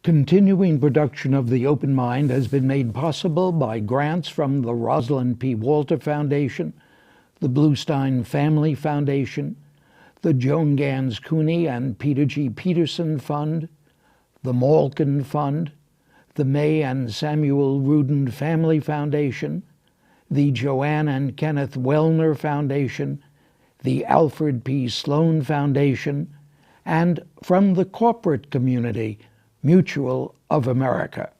Continuing production of The Open Mind has been made possible by grants from the Rosalind P. Walter Foundation, the Bluestein Family Foundation, the Joan Gans Cuny and Peter G. Peterson Fund, the Malkin Fund, the May and Samuel Rudin Family Foundation, the Joanne and Kenneth Wellner Foundation, the Alfred P. Sloan Foundation, and from the corporate community, Mutual of America.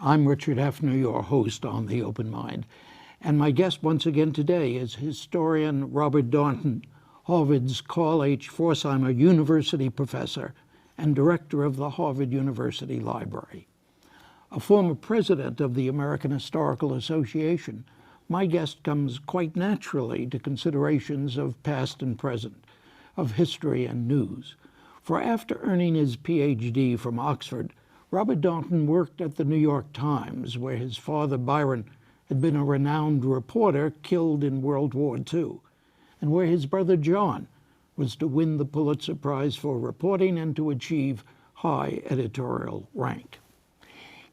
I'm Richard Heffner, your host on The Open Mind, and my guest once again today is historian Robert Darnton, Harvard's Carl H. Forsheimer University professor and director of the Harvard University Library. A former president of the American Historical Association, my guest comes quite naturally to considerations of past and present, of history and news. For after earning his PhD from Oxford, Robert Darnton worked at the New York Times, where his father, Byron, had been a renowned reporter killed in World War II, and where his brother John was to win the Pulitzer Prize for reporting and to achieve high editorial rank.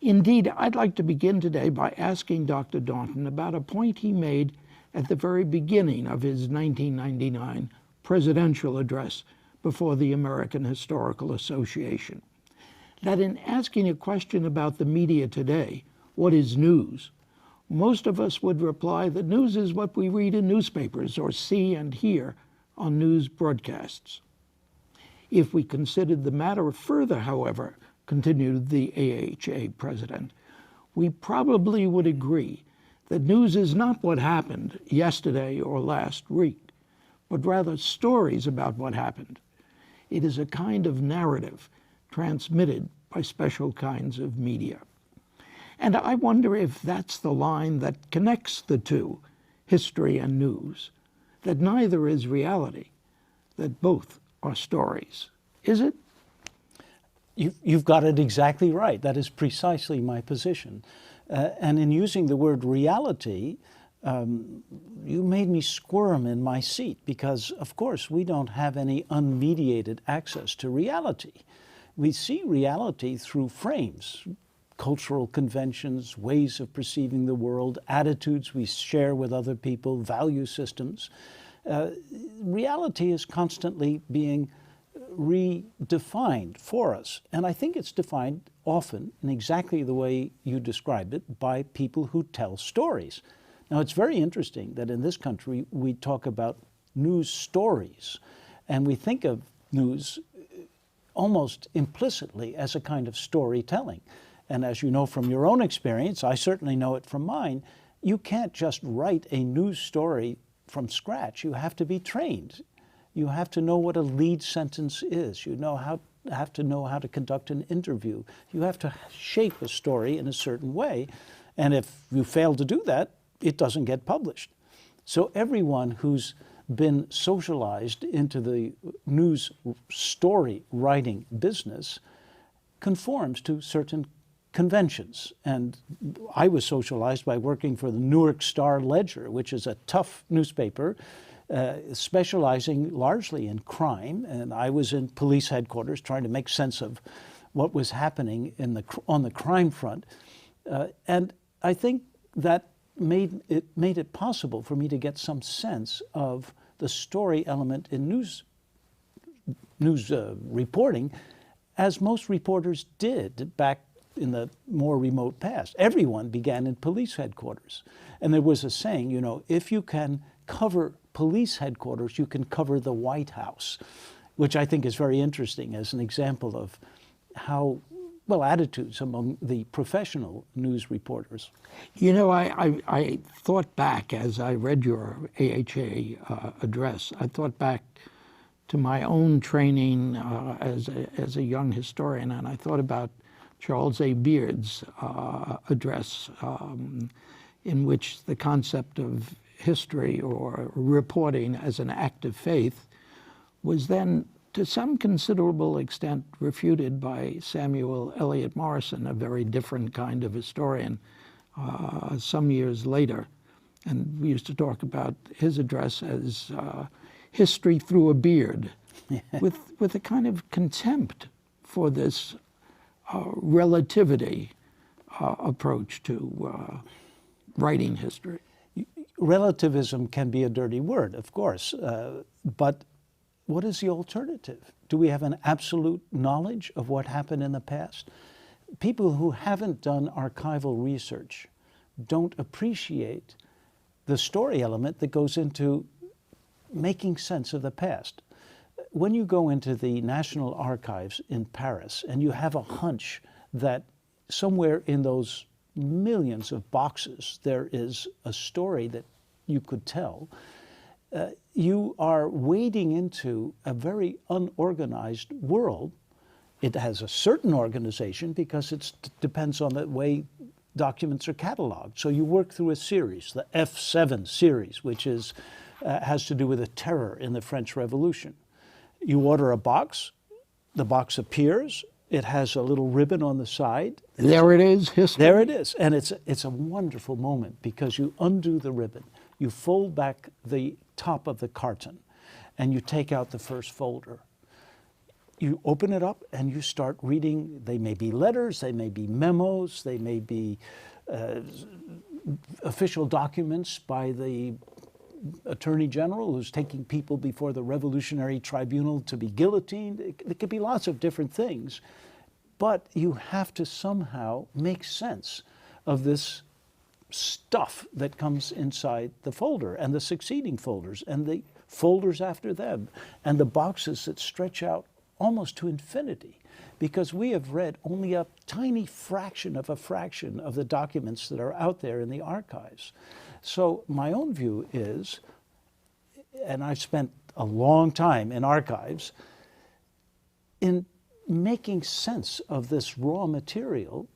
Indeed, I'd like to begin today by asking Dr. Darnton about a point he made at the very beginning of his 1999 presidential address before the American Historical Association. That in asking a question about the media today, what is news, most of us would reply that news is what we read in newspapers or see and hear on news broadcasts. If we considered the matter further, however, continued the AHA president, we probably would agree that news is not what happened yesterday or last week, but rather stories about what happened. It is a kind of narrative transmitted by special kinds of media. And I wonder if that's the line that connects the two, history and news, that neither is reality, that both are stories. Is it? You've got it exactly right. That is precisely my position. And in using the word reality, you made me squirm in my seat because, of course, we don't have any unmediated access to reality. We see reality through frames, cultural conventions, ways of perceiving the world, attitudes we share with other people, value systems. Reality is constantly being redefined for us. And I think it's defined often in exactly the way you described it by people who tell stories. Now, it's very interesting that in this country we talk about news stories, and we think of news almost implicitly as a kind of storytelling. And as you know from your own experience, I certainly know it from mine, you can't just write a news story from scratch. You have to be trained. You have to know what a lead sentence is. You have to know how to conduct an interview. You have to shape a story in a certain way. And if you fail to do that, it doesn't get published. So everyone who's been socialized into the news story writing business conforms to certain conventions. And I was socialized by working for the Newark Star-Ledger, which is a tough newspaper specializing largely in crime. And I was in police headquarters trying to make sense of what was happening on the crime front. And I think that made it possible for me to get some sense of the story element in news reporting, as most reporters did back in the more remote past. Everyone began in police headquarters. And there was a saying, you know, if you can cover police headquarters, you can cover the White House, which I think is very interesting as an example of how, well, attitudes among the professional news reporters. You know, I thought back as I read your AHA address, I thought back to my own training as a young historian, and I thought about Charles A. Beard's address, in which the concept of history or reporting as an act of faith was then to some considerable extent refuted by Samuel Eliot Morison, a very different kind of historian, some years later. And we used to talk about his address as history through a beard, with a kind of contempt for this relativity approach to writing history. Relativism can be a dirty word, of course, but what is the alternative? Do we have an absolute knowledge of what happened in the past? People who haven't done archival research don't appreciate the story element that goes into making sense of the past. When you go into the National Archives in Paris and you have a hunch that somewhere in those millions of boxes there is a story that you could tell, you are wading into a very unorganized world. It has a certain organization because it depends on the way documents are cataloged. So you work through a series, the F7 series, which is has to do with the terror in the French Revolution. You order a box, the box appears, it has a little ribbon on the side. There it is, history. There it is, and it's a wonderful moment because you undo the ribbon, you fold back the top of the carton, and you take out the first folder. You open it up and you start reading. They may be letters, they may be memos, they may be official documents by the Attorney General who's taking people before the Revolutionary Tribunal to be guillotined. It could be lots of different things, but you have to somehow make sense of this stuff that comes inside the folder and the succeeding folders and the folders after them and the boxes that stretch out almost to infinity, because we have read only a tiny fraction of the documents that are out there in the archives. So my own view is, and I've spent a long time in archives, in making sense of this raw material,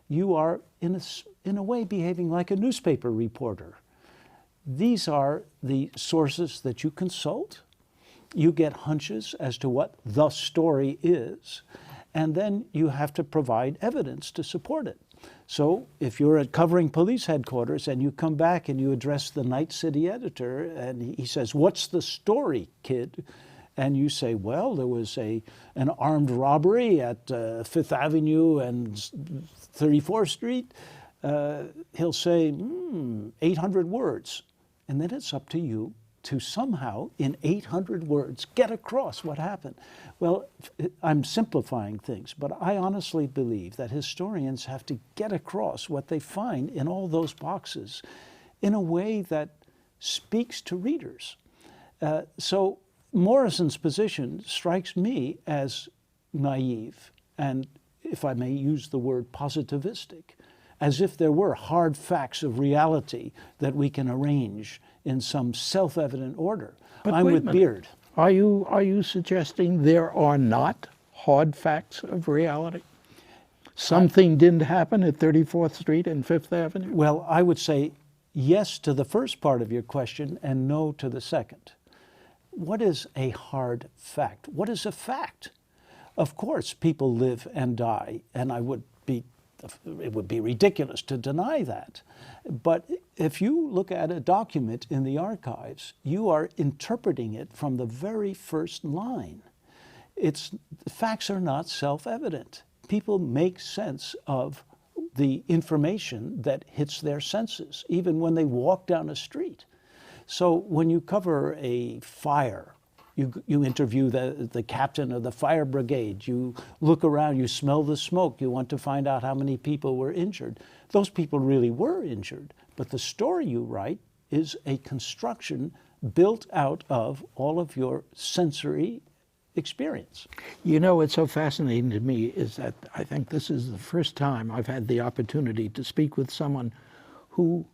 you are in a way behaving like a newspaper reporter. These are the sources that you consult. You get hunches as to what the story is, and then you have to provide evidence to support it. So if you're at covering police headquarters and you come back and you address the Night City editor and he says, "What's the story, kid?" And you say, "Well, there was an armed robbery at 5th Avenue and 34th Street," he'll say, 800 words. And then it's up to you to somehow, in 800 words, get across what happened. Well, I'm simplifying things, but I honestly believe that historians have to get across what they find in all those boxes in a way that speaks to readers. So Morison's position strikes me as naive, and if I may use the word positivistic, as if there were hard facts of reality that we can arrange in some self-evident order. But I'm with Beard. Are you suggesting there are not hard facts of reality? Something didn't happen at 34th Street and 5th Avenue? Well, I would say yes to the first part of your question and no to the second. What is a hard fact? What is a fact? Of course, people live and die, and it would be ridiculous to deny that. But if you look at a document in the archives, you are interpreting it from the very first line. Facts are not self-evident. People make sense of the information that hits their senses, even when they walk down a street. So when you cover a fire, you interview the captain of the fire brigade, you look around, you smell the smoke, you want to find out how many people were injured. Those people really were injured, but the story you write is a construction built out of all of your sensory experience. You know, what's so fascinating to me is that I think this is the first time I've had the opportunity to speak with someone who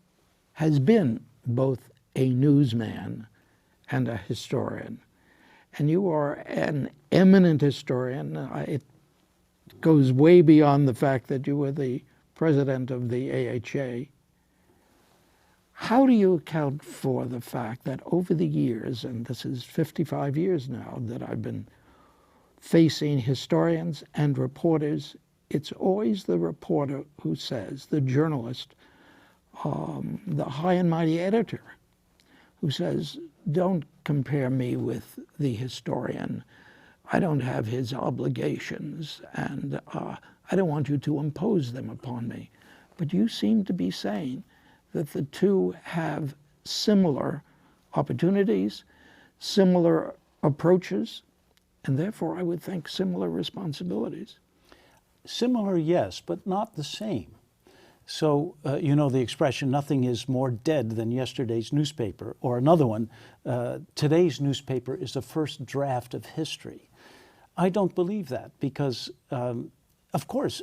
has been both a newsman and a historian. and you are an eminent historian. It goes way beyond the fact that you were the president of the AHA. How do you account for the fact that over the years, and this is 55 years now that I've been facing historians and reporters, it's always the reporter who says, the journalist, the high and mighty editor, who says, don't compare me with the historian. I don't have his obligations, and I don't want you to impose them upon me. But you seem to be saying that the two have similar opportunities, similar approaches, and therefore I would think similar responsibilities. Similar, yes, but not the same. So, you know the expression, nothing is more dead than yesterday's newspaper, or another one, today's newspaper is the first draft of history. I don't believe that because, of course,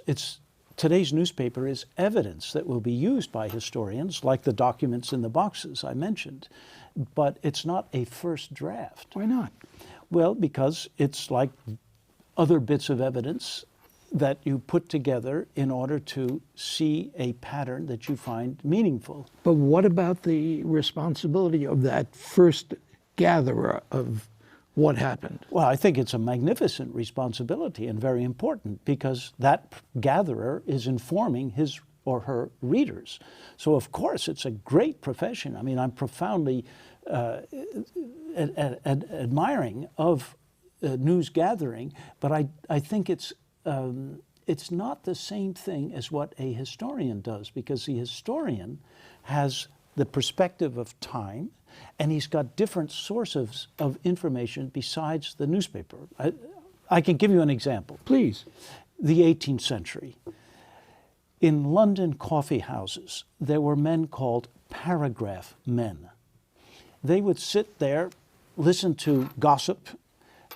today's newspaper is evidence that will be used by historians, like the documents in the boxes I mentioned, but it's not a first draft. Why not? Well, because it's like other bits of evidence that you put together in order to see a pattern that you find meaningful. But what about the responsibility of that first gatherer of what happened? Well, I think it's a magnificent responsibility and very important because that gatherer is informing his or her readers. So, of course, it's a great profession. I mean, I'm profoundly admiring of news gathering, but I think it's not the same thing as what a historian does, because the historian has the perspective of time, and he's got different sources of information besides the newspaper. I can give you an example. Please. The 18th century. In London coffee houses, there were men called paragraph men. They would sit there, listen to gossip,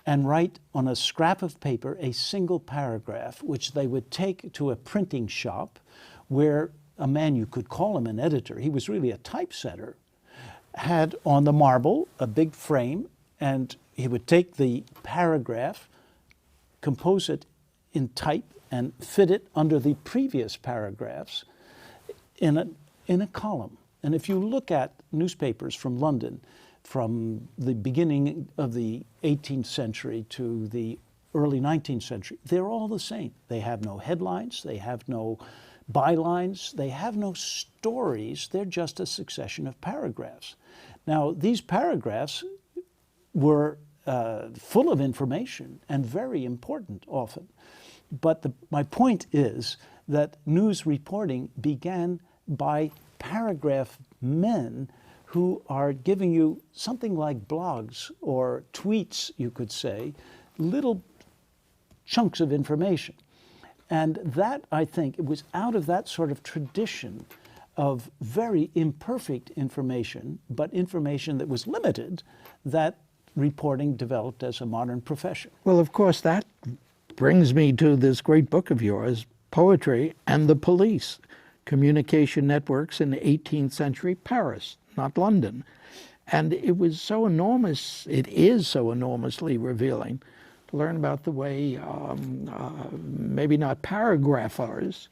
and write on a scrap of paper a single paragraph, which they would take to a printing shop where a man, you could call him an editor, he was really a typesetter, had on the marble a big frame, and he would take the paragraph, compose it in type, and fit it under the previous paragraphs in a column. And if you look at newspapers from London, from the beginning of the 18th century to the early 19th century, they're all the same. They have no headlines, they have no bylines, they have no stories, they're just a succession of paragraphs. Now, these paragraphs were full of information and very important often. But my point is that news reporting began by paragraph men who are giving you something like blogs or tweets, you could say, little chunks of information. And that, I think, it was out of that sort of tradition of very imperfect information, but information that was limited, that reporting developed as a modern profession. Well, of course, that brings me to this great book of yours, Poetry and the Police, Communication Networks in 18th Century Paris, not London. And it was so enormous, it is so enormously revealing to learn about the way, maybe not paragraphers,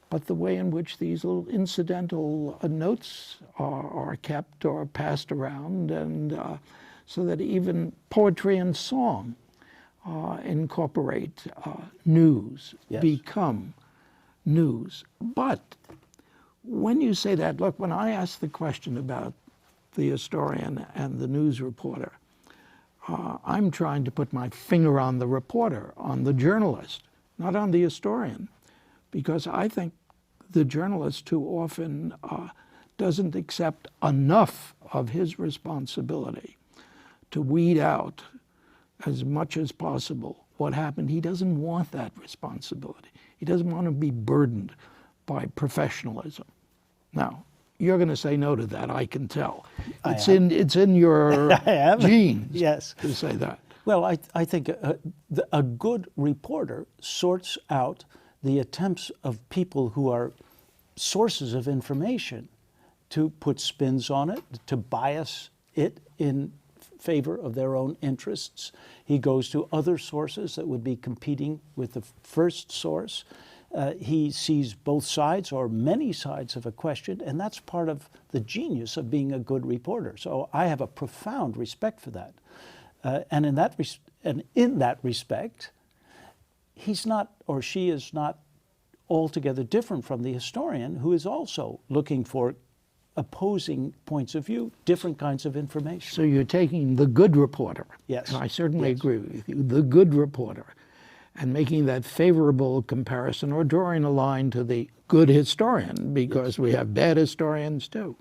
but the way in which these little incidental notes are kept or passed around, and so that even poetry and song incorporate news, yes, become news. But when you say that, look, when I ask the question about the historian and the news reporter, I'm trying to put my finger on the reporter, on the journalist, not on the historian, because I think the journalist too often doesn't accept enough of his responsibility to weed out as much as possible what happened. He doesn't want that responsibility. He doesn't want to be burdened by professionalism. Now, you're going to say no to that, I can tell. It's in your genes, yes, to say that. Well, I think a good reporter sorts out the attempts of people who are sources of information to put spins on it, to bias it in favor of their own interests. He goes to other sources that would be competing with the first source. He sees both sides or many sides of a question, and that's part of the genius of being a good reporter. So I have a profound respect for that. And in that respect, he's not, or she is not, altogether different from the historian, who is also looking for opposing points of view, different kinds of information. So you're taking the good reporter. Yes. And I certainly agree with you, the good reporter, and making that favorable comparison, or drawing a line to the good historian, because we have bad historians too.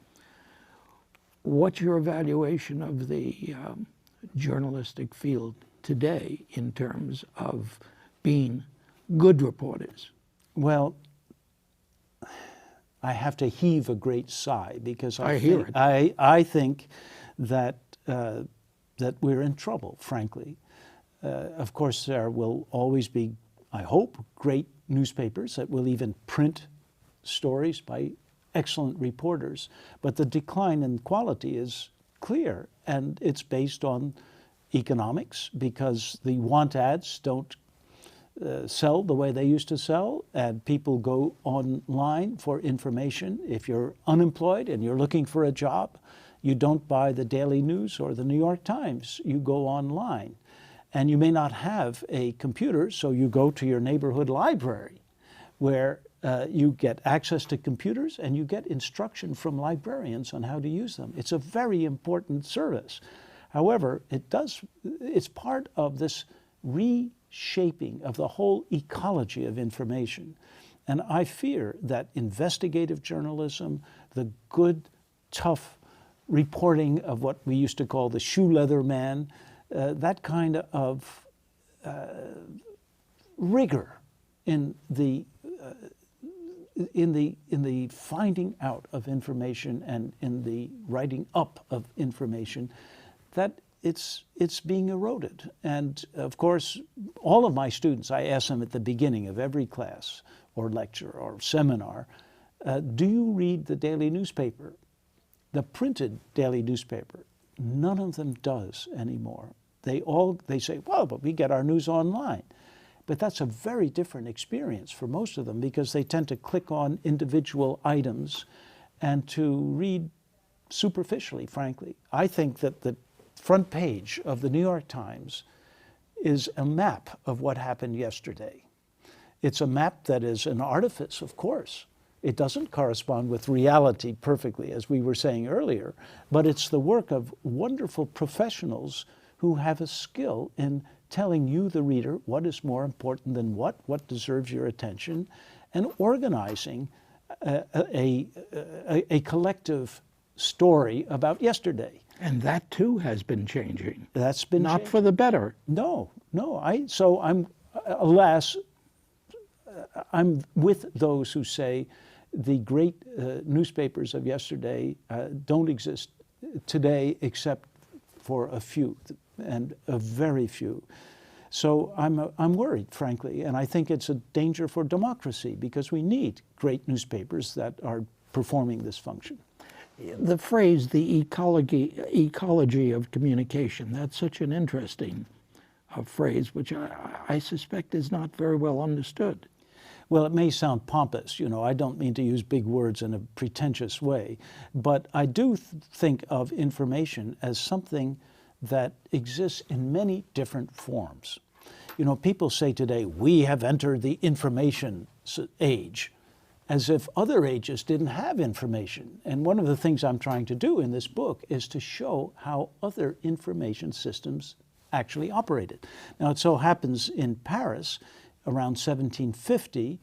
What's your evaluation of the journalistic field today in terms of being good reporters? Well, I have to heave a great sigh, because I hear it. I think that that we're in trouble, frankly. Of course, there will always be, I hope, great newspapers that will even print stories by excellent reporters, but the decline in quality is clear, and it's based on economics, because the want ads don't sell the way they used to sell, and people go online for information. If you're unemployed and you're looking for a job, you don't buy the Daily News or the New York Times. You go online. And you may not have a computer, so you go to your neighborhood library, where you get access to computers and you get instruction from librarians on how to use them. It's a very important service. However, it's part of this reshaping of the whole ecology of information. And I fear that investigative journalism, the good, tough reporting of what we used to call the shoe leather man, that kind of rigor in the finding out of information and in the writing up of information, that it's being eroded. And of course, all of my students, I ask them at the beginning of every class or lecture or seminar, do you read the daily newspaper, the printed daily newspaper? None of them does anymore. They say, well, but we get our news online. But that's a very different experience for most of them, because they tend to click on individual items and to read superficially, frankly. I think that the front page of the New York Times is a map of what happened yesterday. It's a map that is an artifice, of course. It doesn't correspond with reality perfectly, as we were saying earlier, but it's the work of wonderful professionals who have a skill in telling you, the reader, what is more important than what deserves your attention, and organizing a collective story about yesterday. And that too has been changing. That's been not changing. For the better. No. Alas, I'm with those who say the great newspapers of yesterday don't exist today except for a few, and a very few. So I'm worried, frankly, and I think it's a danger for democracy, because we need great newspapers that are performing this function. The phrase, the ecology of communication, that's such an interesting phrase, which I suspect is not very well understood. Well, it may sound pompous, I don't mean to use big words in a pretentious way, but I do think of information as something that exists in many different forms. People say today, we have entered the information age, as if other ages didn't have information. And one of the things I'm trying to do in this book is to show how other information systems actually operated. Now, it so happens in Paris, around 1750,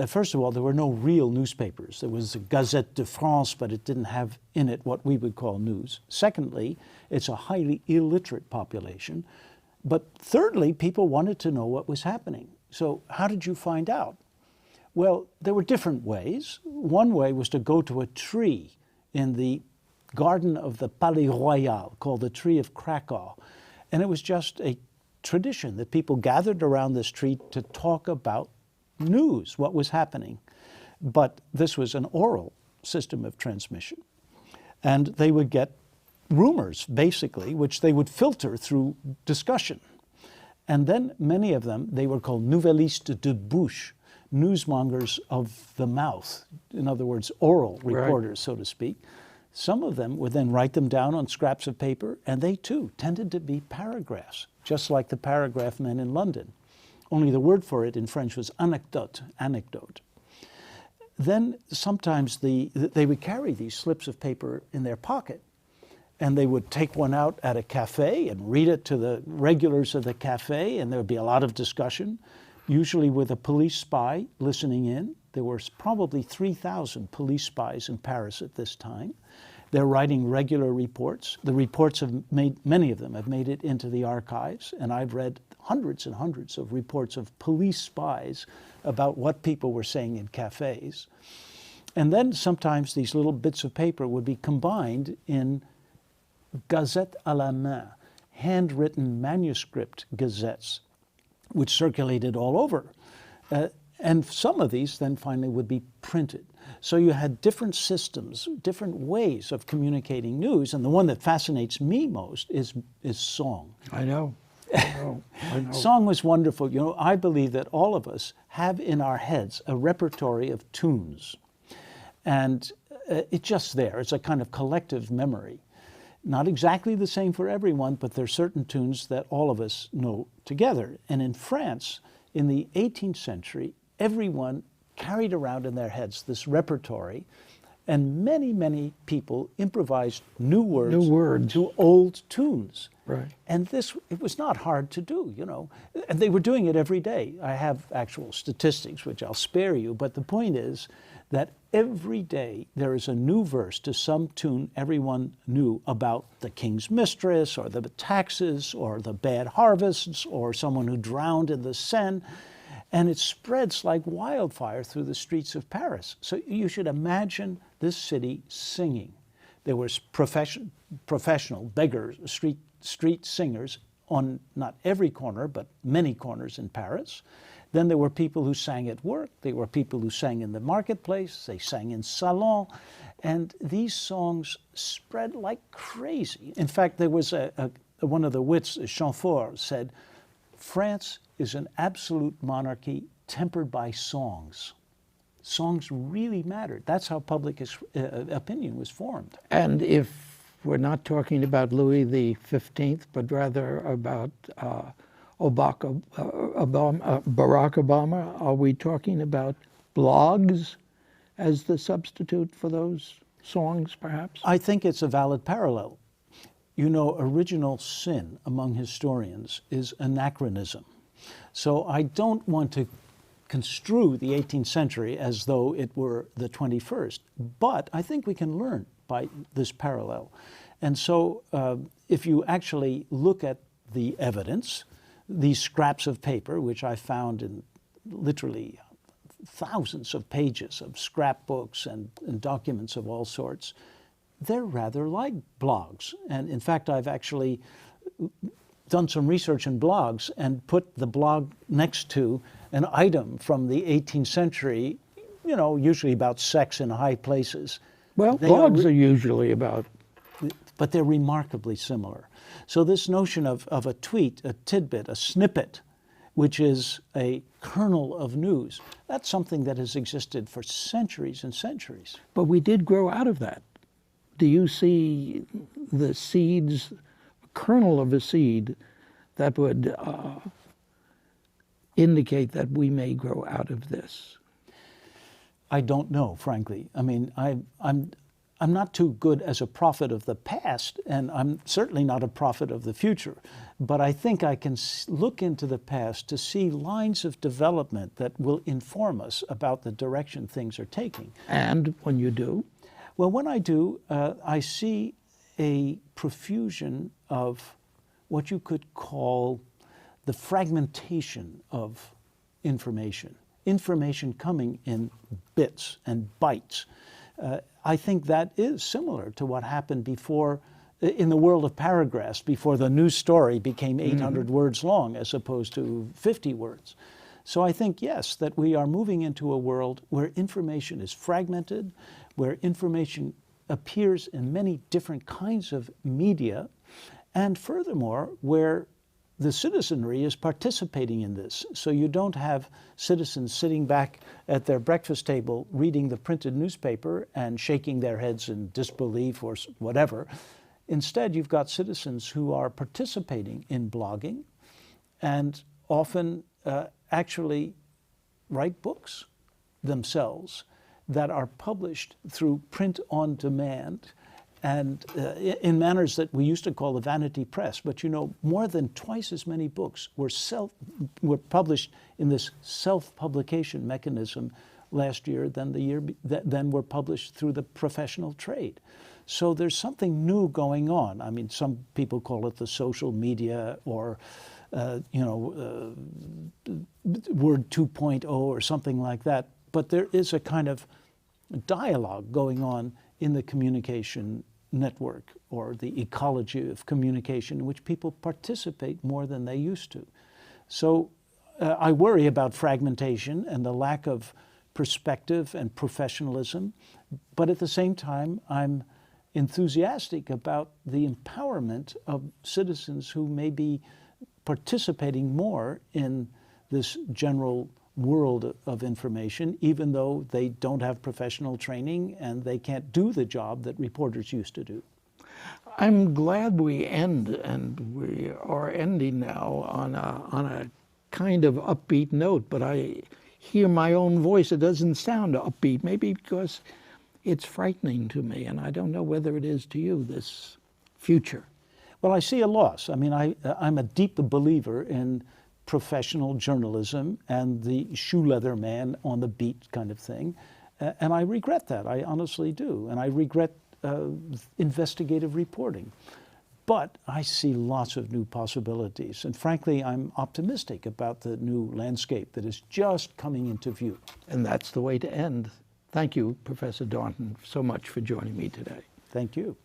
first of all, there were no real newspapers. There was the Gazette de France, but it didn't have in it what we would call news. Secondly, it's a highly illiterate population. But thirdly, people wanted to know what was happening. So how did you find out? Well, there were different ways. One way was to go to a tree in the garden of the Palais Royal, called the Tree of Krakow. And it was just a tradition that people gathered around this tree to talk about news, what was happening. But this was an oral system of transmission. And they would get rumors, basically, which they would filter through discussion. And then many of them, they were called nouvellistes de bouche, newsmongers of the mouth, in other words, oral reporters, so to speak. Some of them would then write them down on scraps of paper, and they too tended to be paragraphs, just like the paragraph men in London. Only the word for it in French was anecdote. Then sometimes they would carry these slips of paper in their pocket, and they would take one out at a cafe and read it to the regulars of the cafe, and there would be a lot of discussion, usually with a police spy listening in. There were probably 3,000 police spies in Paris at this time. They're writing regular reports. The reports have many of them have made it into the archives, and I've read hundreds and hundreds of reports of police spies about what people were saying in cafes. And then sometimes these little bits of paper would be combined in gazette à la main, handwritten manuscript gazettes, which circulated all over. And some of these then finally would be printed. So you had different systems, different ways of communicating news, and the one that fascinates me most is song. I know. I know. Song was wonderful. You know, I believe that all of us have in our heads a repertory of tunes. And it's just there. It's a kind of collective memory. Not exactly the same for everyone, but there are certain tunes that all of us know together. And in France, in the 18th century, everyone carried around in their heads this repertory, and many, many people improvised new words to old tunes. Right. And it was not hard to do, you know. And they were doing it every day. I have actual statistics, which I'll spare you, but the point is that every day there is a new verse to some tune everyone knew about the king's mistress, or the taxes, or the bad harvests, or someone who drowned in the Seine. And it spreads like wildfire through the streets of Paris. So you should imagine this city singing. There was professional beggars, street singers on not every corner, but many corners in Paris. Then there were people who sang at work. There were people who sang in the marketplace. They sang in salons. And these songs spread like crazy. In fact, there was one of the wits, Chamfort, said, France is an absolute monarchy tempered by songs. Songs really mattered. That's how public opinion was formed. And if we're not talking about Louis XV, but rather about Barack Obama, are we talking about blogs as the substitute for those songs, perhaps? I think it's a valid parallel. You know, original sin among historians is anachronism. So I don't want to construe the 18th century as though it were the 21st, but I think we can learn by this parallel. And so if you actually look at the evidence, these scraps of paper, which I found in literally thousands of pages of scrapbooks and documents of all sorts, they're rather like blogs. And in fact, I've actually done some research in blogs and put the blog next to an item from the 18th century, you know, usually about sex in high places. Well, blogs are usually about... But they're remarkably similar. So this notion of a tweet, a tidbit, a snippet, which is a kernel of news, that's something that has existed for centuries and centuries. But we did grow out of that. Do you see the seeds, kernel of a seed that would indicate that we may grow out of this? I don't know, frankly. I mean, I'm not too good as a prophet of the past, and I'm certainly not a prophet of the future. But I think I can look into the past to see lines of development that will inform us about the direction things are taking. And when you do? Well, when I do, I see a profusion of what you could call the fragmentation of information coming in bits and bytes. I think that is similar to what happened before in the world of paragraphs, before the news story became 800 words long as opposed to 50 words. So I think, yes, that we are moving into a world where information is fragmented, where information appears in many different kinds of media, and furthermore, where the citizenry is participating in this. So you don't have citizens sitting back at their breakfast table reading the printed newspaper and shaking their heads in disbelief or whatever. Instead, you've got citizens who are participating in blogging and often actually write books themselves that are published through print on demand and in manners that we used to call the vanity press. But you know, more than twice as many books were published in this self-publication mechanism last year than were published through the professional trade. So there's something new going on. I mean, some people call it the social media or Word 2.0 or something like that. But there is a kind of dialogue going on in the communication network or the ecology of communication in which people participate more than they used to. So I worry about fragmentation and the lack of perspective and professionalism, but at the same time, I'm enthusiastic about the empowerment of citizens who may be participating more in this general world of information, even though they don't have professional training and they can't do the job that reporters used to do. I'm glad we end, and we are ending now on a kind of upbeat note, but I hear my own voice. It doesn't sound upbeat, maybe because it's frightening to me, and I don't know whether it is to you, this future. Well, I see a loss. I mean, I'm a deep believer in professional journalism and the shoe leather man on the beat kind of thing. And I regret that. I honestly do. And I regret investigative reporting. But I see lots of new possibilities. And frankly, I'm optimistic about the new landscape that is just coming into view. And that's the way to end. Thank you, Professor Darnton, so much for joining me today. Thank you.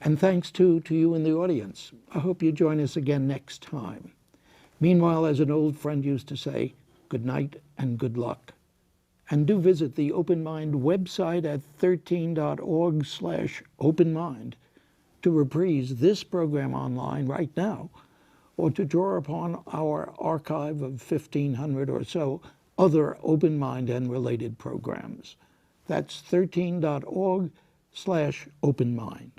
And thanks to you in the audience. I hope you join us again next time. Meanwhile, as an old friend used to say, good night and good luck. And do visit the Open Mind website at 13.org/openmind to reprise this program online right now, or to draw upon our archive of 1,500 or so other Open Mind and related programs. That's 13.org/openmind.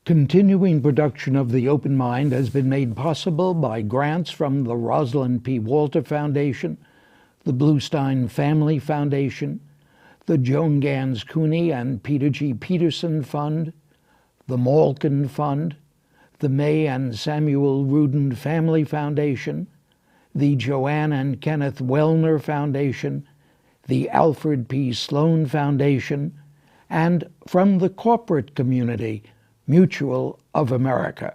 Continuing production of The Open Mind has been made possible by grants from the Rosalind P. Walter Foundation, the Bluestein Family Foundation, the Joan Gans Cuny and Peter G. Peterson Fund, the Malkin Fund, the May and Samuel Rudin Family Foundation, the Joanne and Kenneth Wellner Foundation, the Alfred P. Sloan Foundation, and from the corporate community, Mutual of America.